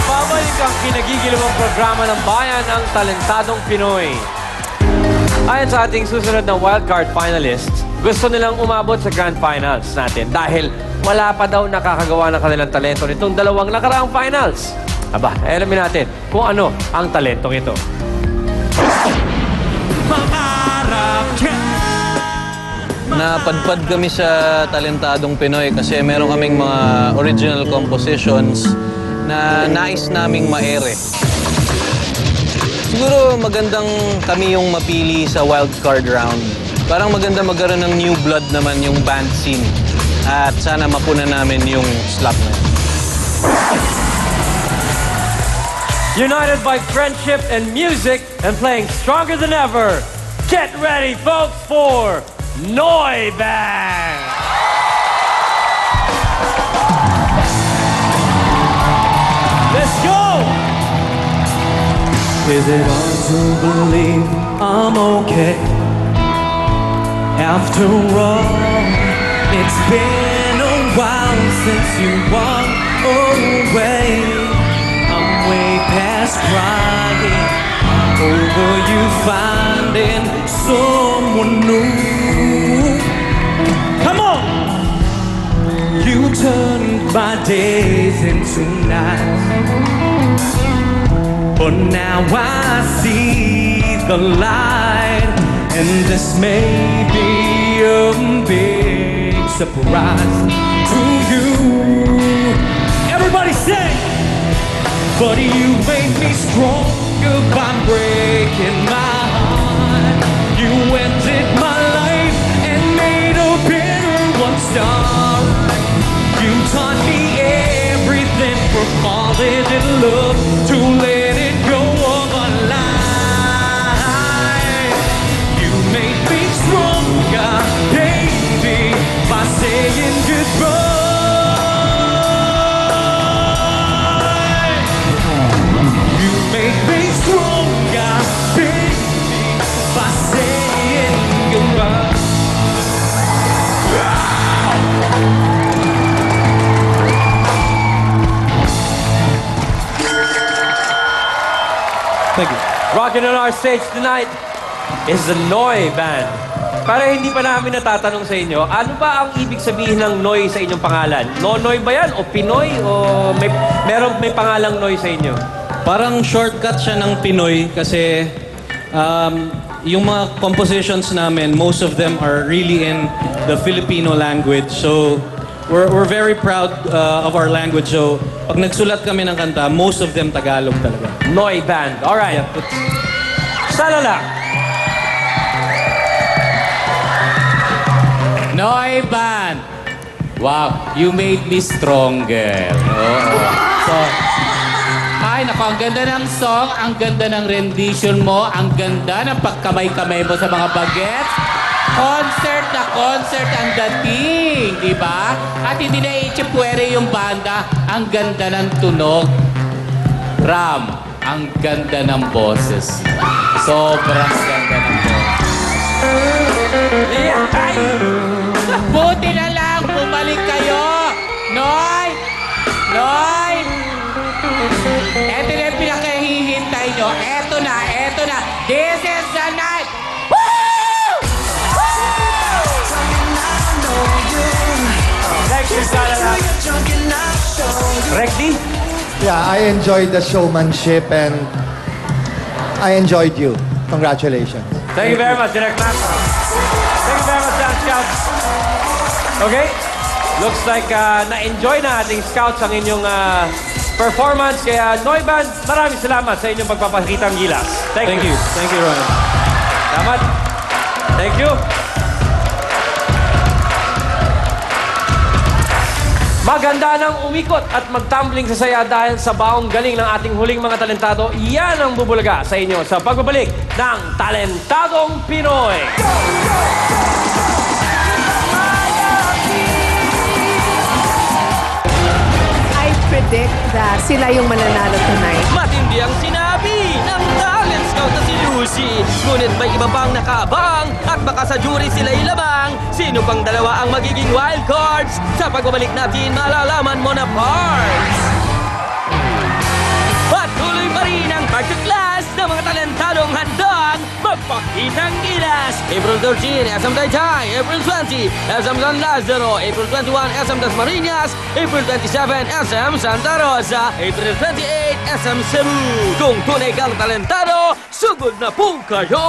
Babalik ang kinagigilawang programa ng bayan ng Talentadong Pinoy. Ayon sa ating susunod na wildcard finalists, gusto nilang umabot sa grand finals natin dahil wala pa daw nakakagawa ng kanilang talento nitong dalawang nakaraang finals. Aba, alamin natin kung ano ang talentong ito. Napadpad kami sa Talentadong Pinoy kasi meron kaming mga original compositions na nais naming maere. Siguro magandang kami yung mapili sa wildcard round. Parang maganda magkaroon ng new blood naman yung band scene. At sana mapunan namin yung slot na yun. United by friendship and music and playing stronger than ever. Get ready, folks, for Noy Band! Let's go! Is it hard to believe I'm okay? After all, it's been a while since you walked away. I'm way past crying over you finding someone new. Come on! You turned my days into nights, but now I see the light, and this may be a big surprise to you. Everybody sing! But you made me stronger by breaking my heart. You ended my life and made a better one start. You taught me everything from falling in love to letting go of a lie. You made me stronger, baby, by saying goodbye. You made me stronger, baby, by saying goodbye. Thank you. Rocking on our stage tonight is the Noy Band. Para hindi pa namin natatanong sa inyo, ano ba ang ibig sabihin ng Noy sa inyong pangalan? Nonoy ba yan? O Pinoy? O may pangalang Noy sa inyo? Parang shortcut siya ng Pinoy kasi yung mga compositions namin, most of them are really in the Filipino language. So, we're very proud of our language. So, pag nagsulat kami ng kanta, most of them Tagalog talaga. Noy Band. Alright. Yeah, Sana lang. Noy Band! Wow, you made me stronger. Oo. So, ay, naku, ang ganda ng song, ang ganda ng rendition mo, ang ganda ng pagkamay-kamay mo sa mga bagets. Concert na concert ang dating, di ba? At hindi na ichipwere yung banda, ang ganda ng tunog. Ram, ang ganda ng boses. Sobrang ganda ng boses. Buti na lang, bumalik kayo! Noy! Noy! Eto na yung pinakahihintay nyo. Eto na, eto na. This is the night! Woo! Next is Sana lang. Rexy? Yeah, I enjoyed the showmanship and I enjoyed you. Congratulations. Thank you very much, Direct Mac. Thank you very much, Dance Scouts. Okay? Looks like na-enjoy na ating Scouts ang inyong performance. Kaya, Noy Band, maraming salamat sa inyong pagpapakitang gilas. Thank you. Thank you, Ron. Salamat. Thank you. Maganda nang umikot at magtumbling sa saya dahil sa baong galing ng ating huling mga talentado. Yan ang bubulaga sa inyo sa pagbabalik ng Talentadong Pinoy. I predict na sila yung mananalo tonight. Matindi ang sinabi ng talent scout na si Lucy. Ngunit may iba pang nakaabang at baka sa jury sila'y lamang. Sino pang dalawa ang magiging wild cards? Sa pagbabalik natin, malalaman mo na parts. Pakitang Gilas. April 13, SM Taytay. April 20, SM San Lazaro. April 21, SM Dasmariñas. April 27, SM Santa Rosa. April 28, SM Cebu. Kung tunay kang talentado, sugod na po kayo!